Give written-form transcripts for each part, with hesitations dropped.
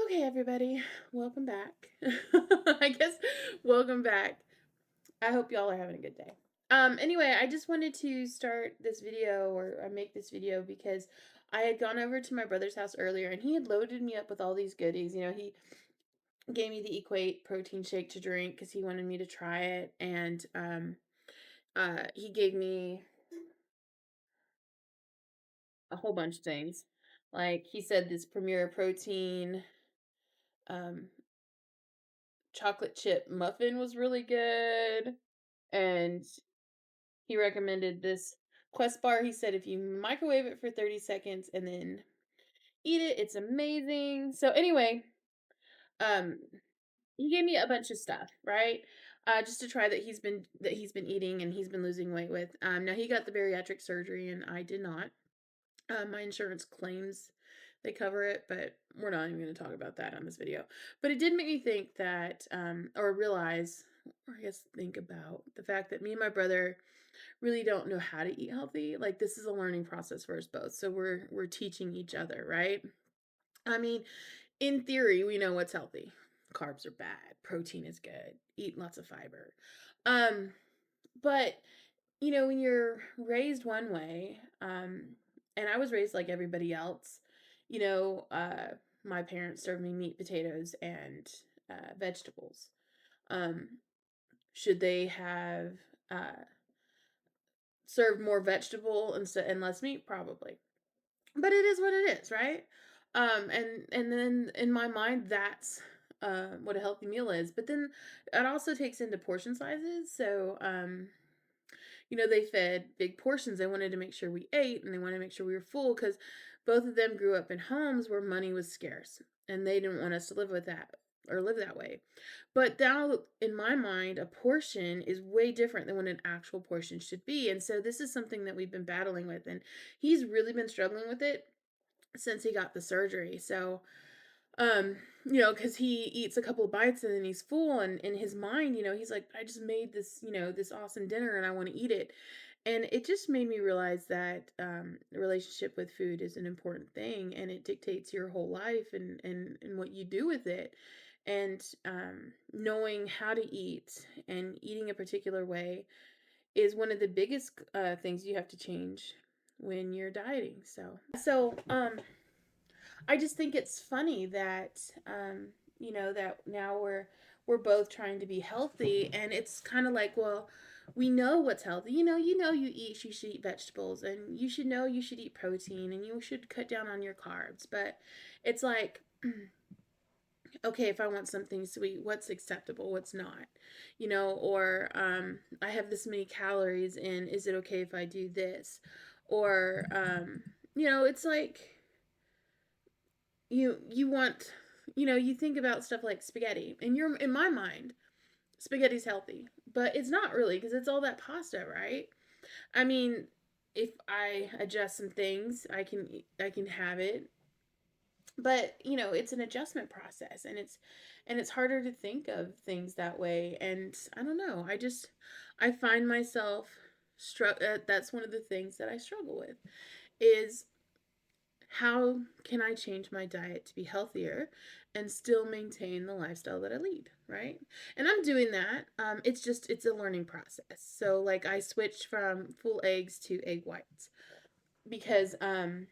Okay, everybody, welcome back. I guess welcome back. I hope y'all are having a good day. Anyway, I just wanted to start this video or make this video because I had gone over to my brother's house earlier and he had loaded me up with all these goodies. He gave me the Equate protein shake to drink because he wanted me to try it, and he gave me a whole bunch of things. Like he said, this Premier Protein um chocolate chip muffin was really good, and he recommended this Quest bar. He said if you microwave it for 30 seconds and then eat it, it's amazing. So anyway, um he gave me a bunch of stuff, right? Just to try that he's been eating and he's been losing weight with. Now he got the bariatric surgery and I did not. My insurance claims they cover it, but we're not even going to talk about that on this video. But it did make me think that, or realize, or I guess think about the fact that me and my brother really don't know how to eat healthy. Like this is a learning process for us both. So we're teaching each other, right? I mean, in theory, we know what's healthy. Carbs are bad. Protein is good. Eat lots of fiber. Um, but when you're raised one way, and I was raised like everybody else, you know, uh, my parents served me meat, potatoes, and vegetables. Um, should they have uh, served more vegetable and less meat? Probably, but it is what it is, right? And then in my mind, that's what a healthy meal is. But then it also takes into portion sizes. So they fed big portions. They wanted to make sure we ate and they wanted to make sure we were full because both of them grew up in homes where money was scarce and they didn't want us to live with that or live that way. But now, in my mind, a portion is way different than what an actual portion should be. And so, this is something that we've been battling with. And he's really been struggling with it since he got the surgery. So, because he eats a couple of bites and then he's full, and in his mind, he's like, I just made this, this awesome dinner and I want to eat it. And it just made me realize that the relationship with food is an important thing and it dictates your whole life and what you do with it. And knowing how to eat and eating a particular way is one of the biggest things you have to change when you're dieting. So I just think it's funny that that now we're both trying to be healthy, and it's kind of like, well, we know what's healthy. You should eat vegetables, and you should eat protein, and you should cut down on your carbs. But it's like, okay, if I want something sweet, what's acceptable, what's not? Or I have this many calories, and is it okay if I do this? Or it's like you want you think about stuff like spaghetti, and you're in my mind spaghetti's healthy, but it's not really because it's all that pasta, right? I mean, if I adjust some things, I can have it, but it's an adjustment process, and it's harder to think of things that way. And I don't know, I find myself that's one of the things that I struggle with is how can I change my diet to be healthier and still maintain the lifestyle that I lead, right? And I'm doing that. It's a learning process. So like I switched from full eggs to egg whites because I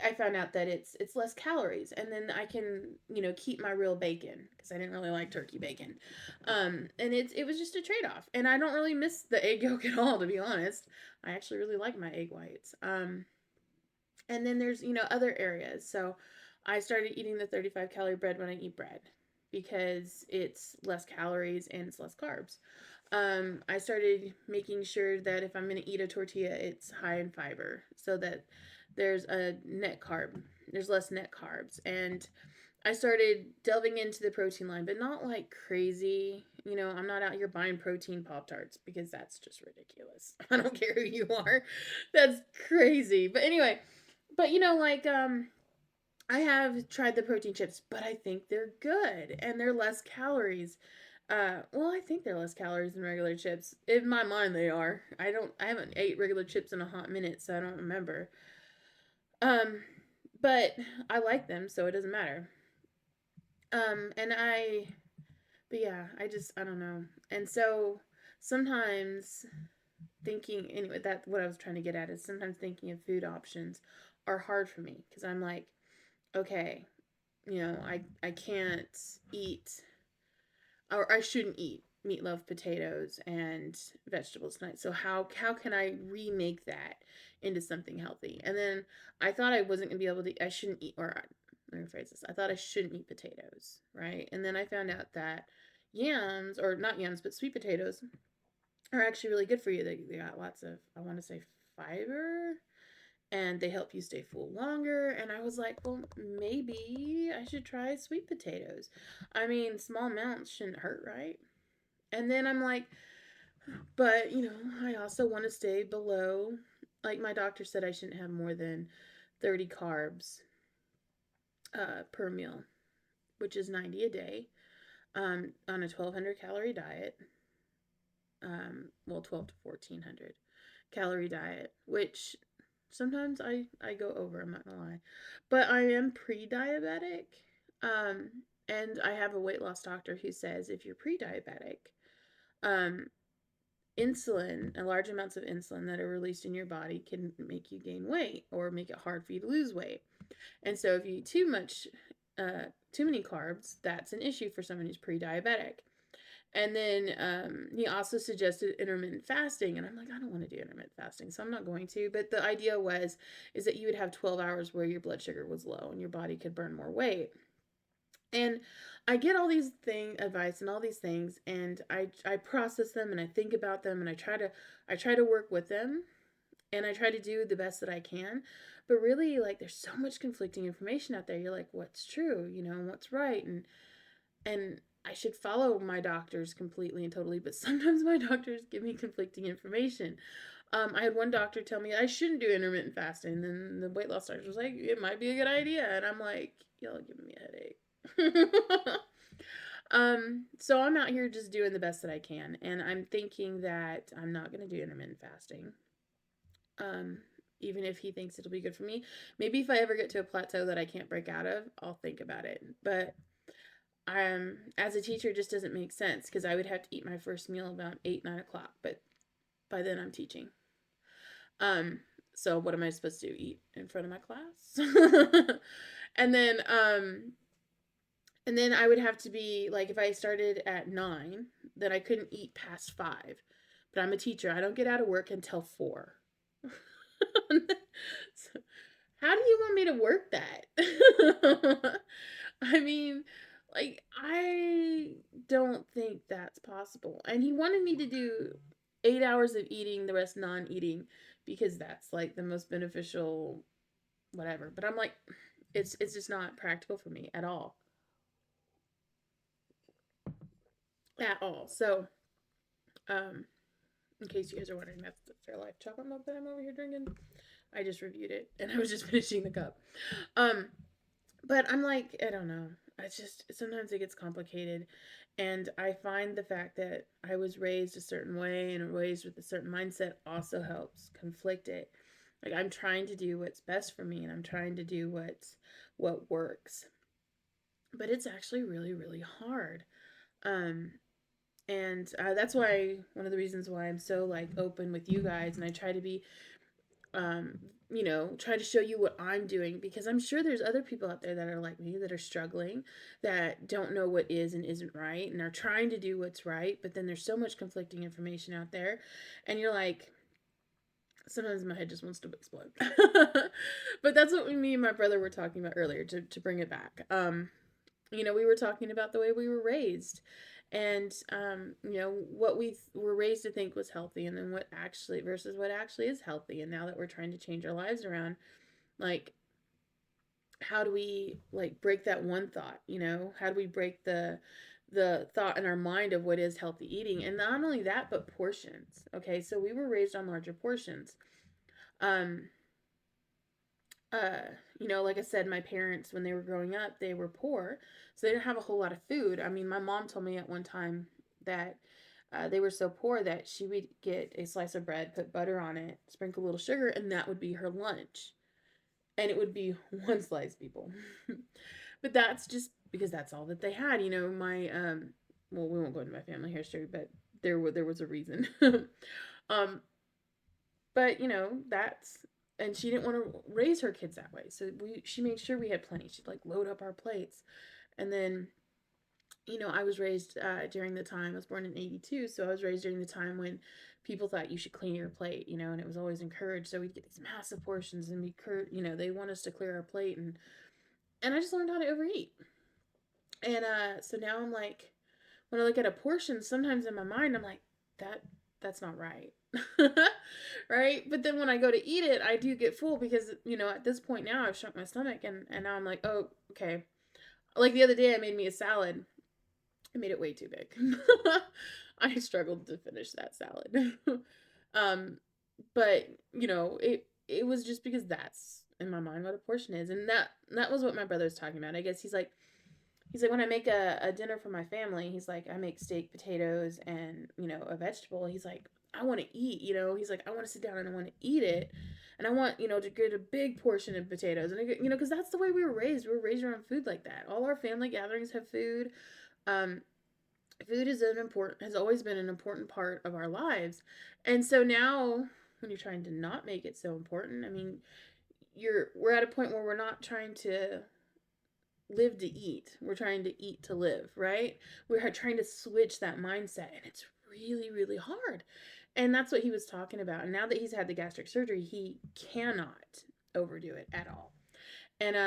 I found out that it's less calories, and then I can keep my real bacon because I didn't really like turkey bacon, and it was just a trade off, and I don't really miss the egg yolk at all, to be honest. I actually really like my egg whites. And then there's other areas. So I started eating the 35-calorie bread when I eat bread because it's less calories and it's less carbs. I started making sure that if I'm going to eat a tortilla, it's high in fiber so that there's less net carbs. And I started delving into the protein line, but not like crazy. I'm not out here buying protein Pop Tarts because that's just ridiculous. I don't care who you are. That's crazy. But anyway, but I have tried the protein chips, but I think they're good and they're less calories. Well, I think they're less calories than regular chips. In my mind they are. I haven't ate regular chips in a hot minute, so I don't remember. Um but I like them, so it doesn't matter. And but yeah, I don't know. And so sometimes thinking, anyway, that what I was trying to get at is sometimes thinking of food options are hard for me because I'm like, okay, I can't eat, or I shouldn't eat meatloaf, potatoes, and vegetables tonight. So how can I remake that into something healthy? And then I thought I wasn't gonna be able to. I shouldn't eat, or let me rephrase this. I thought I shouldn't eat potatoes, right? And then I found out that yams, or not yams, but sweet potatoes, are actually really good for you. They got lots of, I want to say, fiber, and they help you stay full longer. And I was like, well, maybe I should try sweet potatoes. I mean, small amounts shouldn't hurt, right? And then I'm like, but I also want to stay below, like my doctor said I shouldn't have more than 30 carbs per meal, which is 90 a day, on a 1,200 calorie diet. Well, 12 to 1,400 calorie diet, which sometimes I go over, I'm not gonna lie. But I am pre-diabetic. Um, and I have a weight loss doctor who says if you're pre-diabetic, um, insulin, large amounts of insulin that are released in your body can make you gain weight or make it hard for you to lose weight. And so if you eat too many carbs, that's an issue for someone who's pre-diabetic. And then he also suggested intermittent fasting, and I'm like, I don't want to do intermittent fasting, so I'm not going to. But the idea is that you would have 12 hours where your blood sugar was low and your body could burn more weight. And I get all these advice and all these things, and I process them and I think about them, and I try to work with them, and I try to do the best that I can. But really, like, there's so much conflicting information out there. You're like, what's true, and what's right, and I should follow my doctors completely and totally, but sometimes my doctors give me conflicting information. I had one doctor tell me I shouldn't do intermittent fasting, and then the weight loss doctor was like, it might be a good idea, and I'm like, y'all are giving me a headache. So I'm out here just doing the best that I can, and I'm thinking that I'm not gonna do intermittent fasting. Um, Even if he thinks it'll be good for me. Maybe if I ever get to a plateau that I can't break out of, I'll think about it. But as a teacher, it just doesn't make sense because I would have to eat my first meal about 8, 9 o'clock, but by then I'm teaching. Um, so what am I supposed to do? Eat in front of my class? and then um and then I would have to be like, if I started at 9, then I couldn't eat past 5. But I'm a teacher. I don't get out of work until 4. So, how do you want me to work that? I mean, like, I don't think that's possible. And he wanted me to do 8 hours of eating, the rest non eating, because that's like the most beneficial, whatever. But I'm like, it's just not practical for me at all. At all. So, um, in case you guys are wondering, that's the Fairlife chocolate milk that I'm over here drinking. I just reviewed it and I was just finishing the cup. Um, But I'm like, I don't know. It's just sometimes it gets complicated. And I find the fact that I was raised a certain way and raised with a certain mindset also helps conflict it. Like, I'm trying to do what's best for me and I'm trying to do what works. But it's actually really, really hard. Um, and that's why one of the reasons why I'm so like open with you guys, and I try to be um, try to show you what I'm doing, because I'm sure there's other people out there that are like me, that are struggling, that don't know what is and isn't right, and are trying to do what's right, but then there's so much conflicting information out there, and you're like, sometimes my head just wants to explode. But that's what me and my brother were talking about earlier, to bring it back. We were talking about the way we were raised, and what we were raised to think was healthy, and then what actually versus what actually is healthy. And now that we're trying to change our lives around, like, how do we like break that one thought? How do we break the thought in our mind of what is healthy eating? And not only that, but portions. Okay, so we were raised on larger portions. um like I said, my parents, when they were growing up, they were poor, so they didn't have a whole lot of food. I mean, my mom told me at one time that they were so poor that she would get a slice of bread, put butter on it, sprinkle a little sugar, and that would be her lunch. and it would be one slice, people. But that's just because that's all that they had. My well, we won't go into my family history, but there was a reason. um, but that's, and she didn't want to raise her kids that way, so she made sure we had plenty. She'd like load up our plates, and then I was raised during the time, I was born in 82, so I was raised during the time when people thought you should clean your plate, and it was always encouraged. So we'd get these massive portions, and they want us to clear our plate, and I just learned how to overeat. And so now I'm like, when I look at a portion, sometimes in my mind I'm like, that's not right. Right? But then when I go to eat it, I do get full because, at this point now I've shrunk my stomach, and now I'm like, oh, okay. Like the other day I made me a salad. I made it way too big. I struggled to finish that salad. um, but it was just because that's in my mind what a portion is, and that was what my brother was talking about. I guess he's like when I make a dinner for my family, he's like I make steak, potatoes, and a vegetable. He's like I want to eat. He's like I want to sit down and I want to eat it, and I want to get a big portion of potatoes, and because that's the way we were raised. We were raised around food like that. All our family gatherings have food. Um, Food has always been an important part of our lives, and so now when you're trying to not make it so important, I mean, we're at a point where we're not trying to live to eat. We're trying to eat to live, right? We're trying to switch that mindset, and it's really, really hard. And that's what he was talking about. And now that he's had the gastric surgery, he cannot overdo it at all. And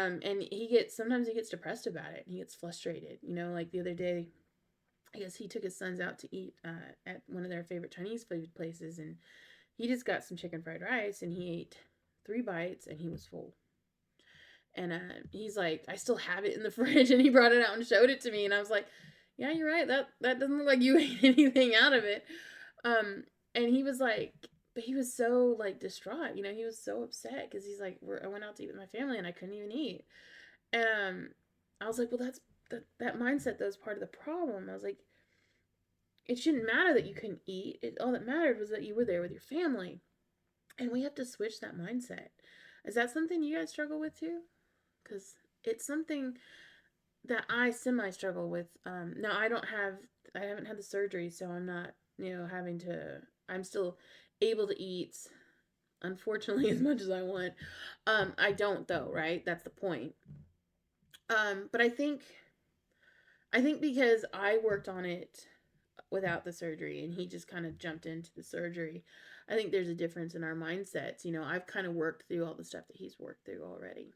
sometimes he gets depressed about it. And he gets frustrated. Like the other day, I guess he took his sons out to eat at one of their favorite Chinese food places, and he just got some chicken fried rice, and he ate 3 bites, and he was full. And he's like, I still have it in the fridge, and he brought it out and showed it to me, and I was like, yeah, you're right. That doesn't look like you ate anything out of it. Um, and he was like, but he was so like distraught. He was so upset because he's like, I went out to eat with my family and I couldn't even eat. And I was like, well, that mindset that was part of the problem. I was like, it shouldn't matter that you couldn't eat. All that mattered was that you were there with your family. And we have to switch that mindset. Is that something you guys struggle with too? Because it's something that I semi struggle with. Now I haven't had the surgery, so I'm not, I'm still able to eat, unfortunately, as much as I want. I don't though, right? That's the point. But I think because I worked on it without the surgery and he just kind of jumped into the surgery, I think there's a difference in our mindsets. I've kind of worked through all the stuff that he's worked through already.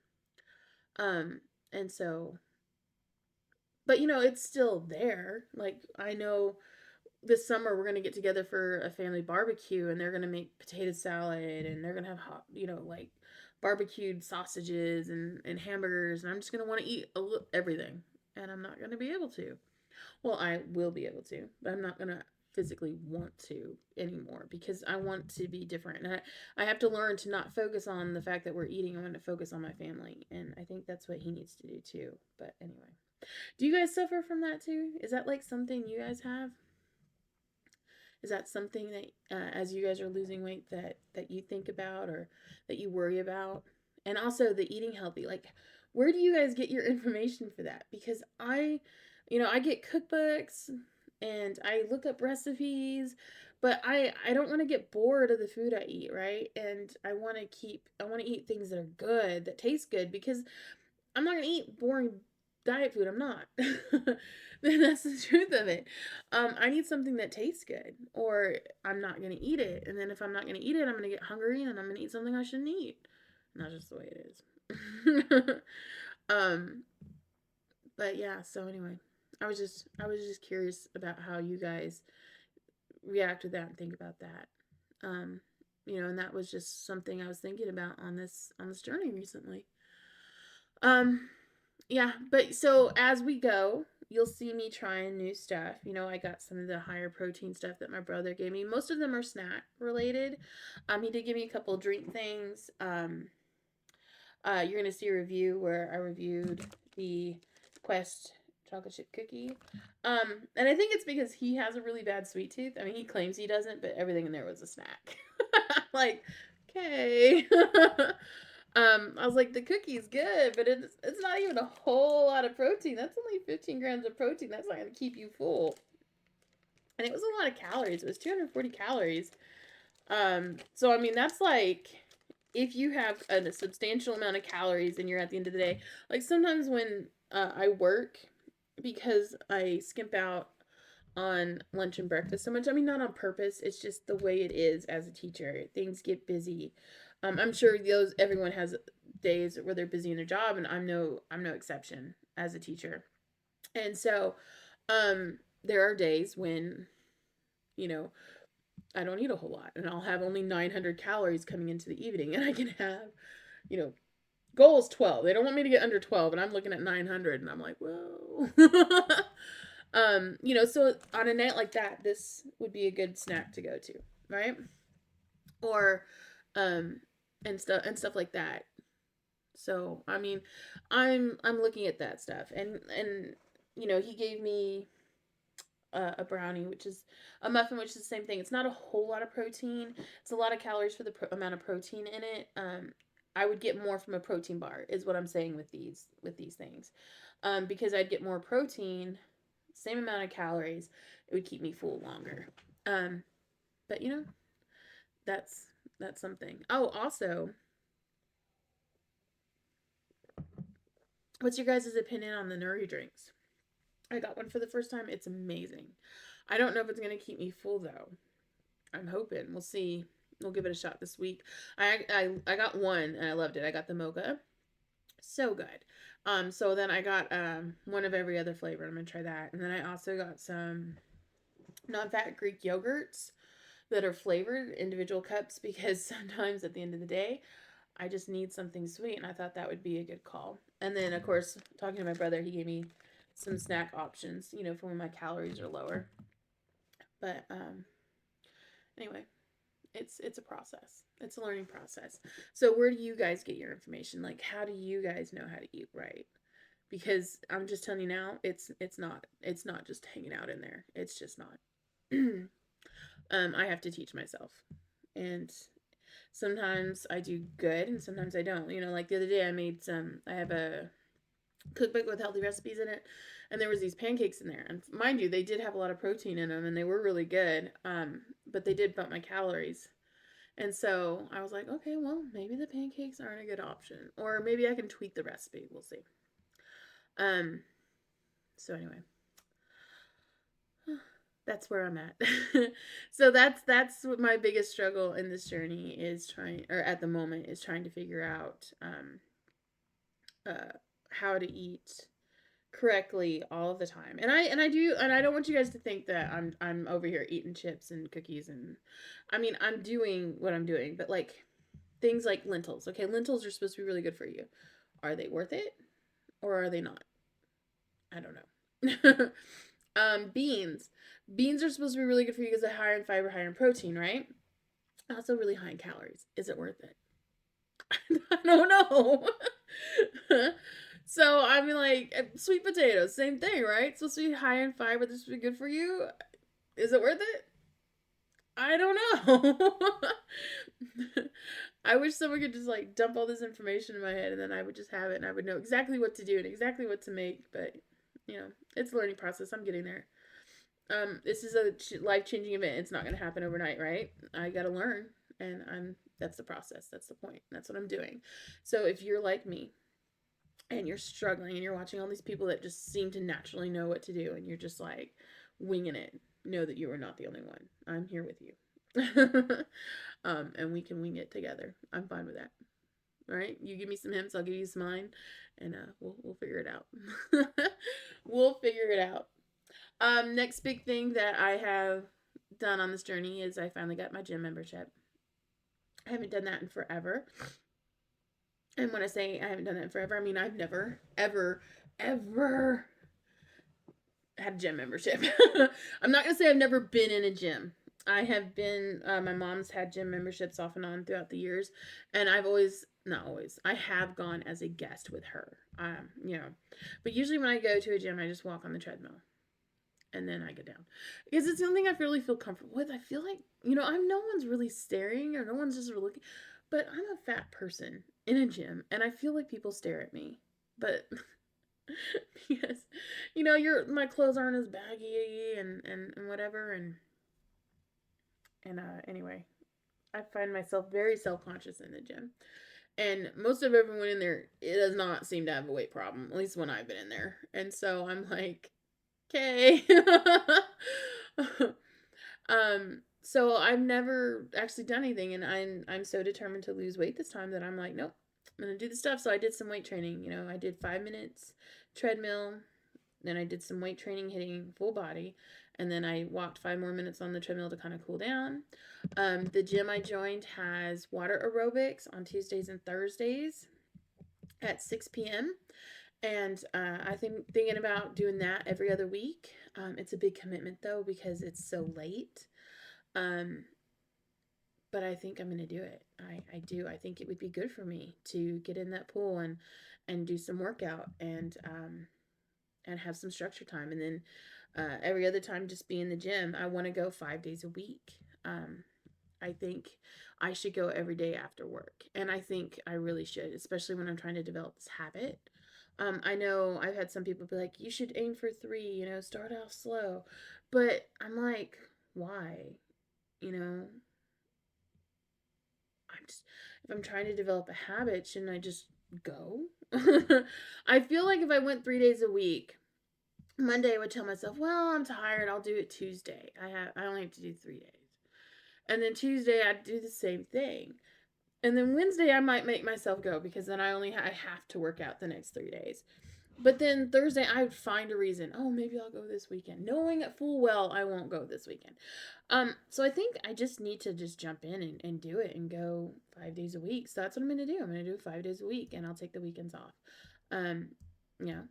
And so, but it's still there. Like, I know this summer we're going to get together for a family barbecue, and they're going to make potato salad, and they're going to have hot, like barbecued sausages and hamburgers, and I'm just going to want to eat everything, and I'm not going to be able to. Well, I will be able to, but I'm not going to physically want to anymore because I want to be different. And I have to learn to not focus on the fact that we're eating. I want to focus on my family. And I think that's what he needs to do too. But anyway, do you guys suffer from that too? Is that like something you guys have? Is that something that, as you guys are losing weight, that you think about or that you worry about? And also the eating healthy. Like, where do you guys get your information for that? Because I get cookbooks and I look up recipes, but I don't want to get bored of the food I eat, right? And I want to eat things that are good, that taste good, because I'm not gonna eat boring diet food. I'm not. That's the truth of it. I need something that tastes good, or I'm not gonna eat it. And then if I'm not gonna eat it, I'm gonna get hungry and I'm gonna eat something I shouldn't eat. And that's just the way it is. um, but yeah. So anyway, I was just curious about how you guys react to that and think about that. Um, and that was just something I was thinking about on this journey recently. Um, Yeah, but so as we go, you'll see me trying new stuff. I got some of the higher protein stuff that my brother gave me. Most of them are snack related. He did give me a couple drink things. You're gonna see a review where I reviewed the Quest chocolate chip cookie. And I think it's because he has a really bad sweet tooth. I mean, he claims he doesn't, but everything in there was a snack. Like, okay. I was like, the cookie's good, but it's not even a whole lot of protein. That's only 15 grams of protein. That's not going to keep you full. And it was a lot of calories. It was 240 calories. So I mean, that's like if you have a substantial amount of calories and you're at the end of the day, like sometimes when I work, because I skimp out on lunch and breakfast so much. I mean, not on purpose. It's just the way it is as a teacher. Things get busy. I'm sure everyone has days where they're busy in their job, and I'm no exception as a teacher. And so, there are days when you know I don't eat a whole lot, and I'll have only 900 calories coming into the evening, and I can have you know goal is 12. They don't want me to get under 12, and I'm looking at 900, and I'm like, whoa. So on a night like that, this would be a good snack to go to, right? Or, um, and stuff like that. So I mean, I'm looking at that stuff, and he gave me a brownie, which is a muffin, which is the same thing. It's not a whole lot of protein. It's a lot of calories for the amount of protein in it. I would get more from a protein bar, is what I'm saying with these things, because I'd get more protein, same amount of calories. It would keep me full longer. Um, but that's that's something. Oh, also, what's your guys' opinion on the Nuri drinks? I got one for the first time. It's amazing. I don't know if it's gonna keep me full though. I'm hoping. We'll see. We'll give it a shot this week. I got one and I loved it. I got the mocha. So good. So then I got one of every other flavor. I'm gonna try that. And then I also got some non-fat Greek yogurts that are flavored individual cups because sometimes at the end of the day I just need something sweet, and I thought that would be a good call. And then of course, talking to my brother, he gave me some snack options, for when my calories are lower. But anyway, it's a process. It's a learning process. So where do you guys get your information? Like, how do you guys know how to eat right? Because I'm just telling you now, it's not just hanging out in there. It's just not. I have to teach myself, and sometimes I do good, and sometimes I don't. Like the other day, I have a cookbook with healthy recipes in it, and there was these pancakes in there, and mind you, they did have a lot of protein in them, and they were really good. But they did bump my calories. And so I was like, okay, well, maybe the pancakes aren't a good option. Or maybe I can tweak the recipe. We'll see. Um, so anyway, that's where I'm at. So that's what my biggest struggle in this journey is trying, or at the moment, is trying to figure out how to eat correctly all the time. And I don't want you guys to think that I'm over here eating chips and cookies, and I mean, I'm doing what I'm doing, but like things like lentils. Okay, lentils are supposed to be really good for you. Are they worth it or are they not? I don't know. Beans. Beans are supposed to be really good for you because they're higher in fiber, higher in protein, right? Also really high in calories. Is it worth it? I don't know. So I mean, like sweet potatoes, same thing, right? It's supposed to be high in fiber. This would be good for you. Is it worth it? I don't know. I wish someone could just like dump all this information in my head and then I would just have it and I would know exactly what to do and exactly what to make. But it's a learning process. I'm getting there. This is a life changing event. It's not going to happen overnight, right? I got to learn, and that's the process. That's the point. That's what I'm doing. So if you're like me and you're struggling and you're watching all these people that just seem to naturally know what to do and you're just like winging it, know that you are not the only one. I'm here with you. And we can wing it together. I'm fine with that. All right, you give me some hints, I'll give you some mine, and we'll figure it out. We'll figure it out. Next big thing that I have done on this journey is I finally got my gym membership. I haven't done that in forever. And when I say I haven't done that in forever, I mean I've never, ever, ever had a gym membership. I'm not going to say I've never been in a gym. I have been, my mom's had gym memberships off and on throughout the years. And I've always, not always, I have gone as a guest with her. But usually when I go to a gym, I just walk on the treadmill. And then I go down. Because it's the only thing I really feel comfortable with. I feel like, I'm no one's really staring or no one's just really looking. But I'm a fat person. in a gym, and I feel like people stare at me, but because your my clothes aren't as baggy and whatever, and anyway, I find myself very self-conscious in the gym. And most of everyone in there, it does not seem to have a weight problem, at least when I've been in there. And so I'm like, okay. So I've never actually done anything, and I'm so determined to lose weight this time that I'm like, nope, I'm gonna do the stuff. So I did some weight training. I did 5 minutes treadmill, then I did some weight training hitting full body, and then I walked 5 more minutes on the treadmill to kind of cool down. The gym I joined has water aerobics on Tuesdays and Thursdays at 6 p.m. And I think thinking about doing that every other week. It's a big commitment though because it's so late. Um, but I think I'm gonna do it. I do. I think it would be good for me to get in that pool and do some workout and have some structure time, and then every other time just be in the gym. I want to go 5 days a week. I think I should go every day after work, and I think I really should, especially when I'm trying to develop this habit. I know I've had some people be like, "You should aim for 3. Start off slow," but I'm like, why? You know, I'm just if I'm trying to develop a habit, shouldn't I just go? I feel like if I went 3 days a week, Monday I would tell myself, "Well, I'm tired. I'll do it Tuesday. I only have to do 3 days." And then Tuesday I'd do the same thing. And then Wednesday I might make myself go because then I have to work out the next 3 days. But then Thursday I would find a reason. Oh, maybe I'll go this weekend, knowing full well I won't go this weekend. So I think I just need to just jump in and do it and go 5 days a week. So that's what I'm gonna do. I'm gonna do 5 days a week, and I'll take the weekends off. Um, yeah.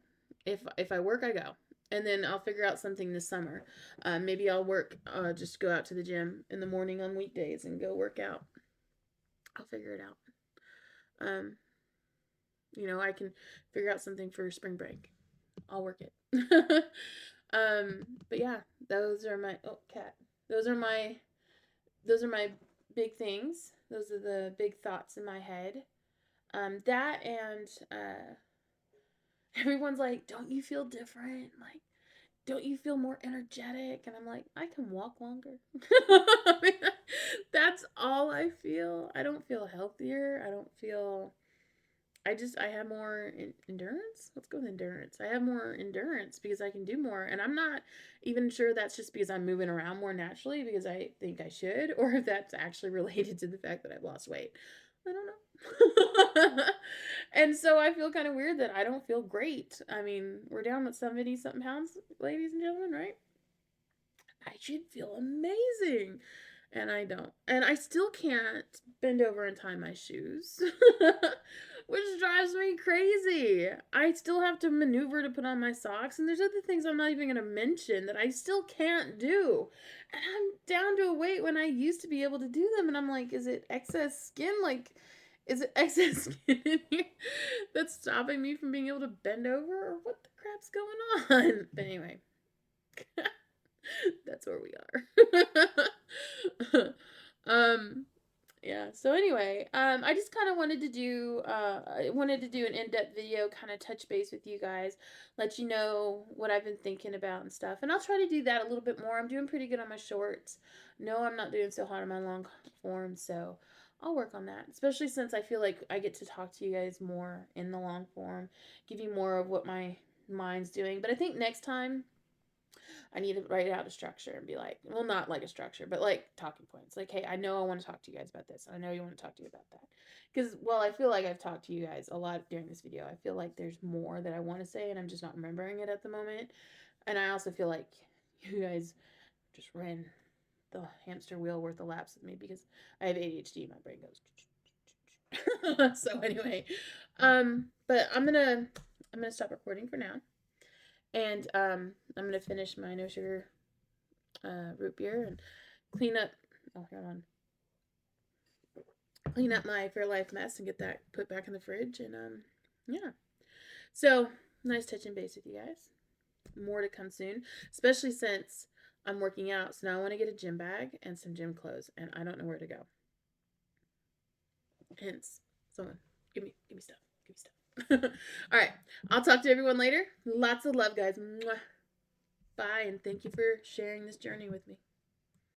If I work, I go, and then I'll figure out something this summer. Maybe I'll work. Just go out to the gym in the morning on weekdays and go work out. I'll figure it out. Um, I can figure out something for spring break. I'll work it. But yeah, those are my cat. Those are my those are my big things. Those are the big thoughts in my head. That and everyone's like, "Don't you feel different? Like, don't you feel more energetic?" And I'm like, I can walk longer. I mean, that's all I feel. I don't feel healthier. I have more endurance. Let's go with endurance. I have more endurance because I can do more. And I'm not even sure that's just because I'm moving around more naturally because I think I should, or if that's actually related to the fact that I've lost weight. I don't know. And so I feel kind of weird that I don't feel great. I mean, we're down at 70 something pounds, ladies and gentlemen, right? I should feel amazing. And I don't. And I still can't bend over and tie my shoes, which drives me crazy. I still have to maneuver to put on my socks. And there's other things I'm not even going to mention that I still can't do. And I'm down to a weight when I used to be able to do them. And I'm like, is it excess skin? Like, is it excess skin in here that's stopping me from being able to bend over? Or what the crap's going on? But anyway. That's where we are. um yeah, so anyway, I just kind of wanted to do an in-depth video, kind of touch base with you guys, let you know what I've been thinking about and stuff. And I'll try to do that a little bit more. I'm doing pretty good on my shorts. No, I'm not doing so hot on my long form, so I'll work on that, especially since I feel like I get to talk to you guys more in the long form, give you more of what my mind's doing. But I think next time I need to write out a structure and be like, well, not like a structure, but like talking points. Like, hey, I know I want to talk to you guys about this. I know you want to talk to you about that. Because, well, I feel like I've talked to you guys a lot during this video. I feel like there's more that I want to say and I'm just not remembering it at the moment. And I also feel like you guys just ran the hamster wheel worth of laps with me because I have ADHD. My brain goes. So anyway, but I'm gonna stop recording for now. And I'm gonna finish my no sugar root beer and clean up. Oh, hold on. Clean up my Fairlife mess and get that put back in the fridge. And yeah. So nice touching base with you guys. More to come soon, especially since I'm working out. So now I want to get a gym bag and some gym clothes, and I don't know where to go. Hence, someone Give me stuff. Give me stuff. All right. I'll talk to everyone later. Lots of love, guys. Mwah. Bye, and thank you for sharing this journey with me.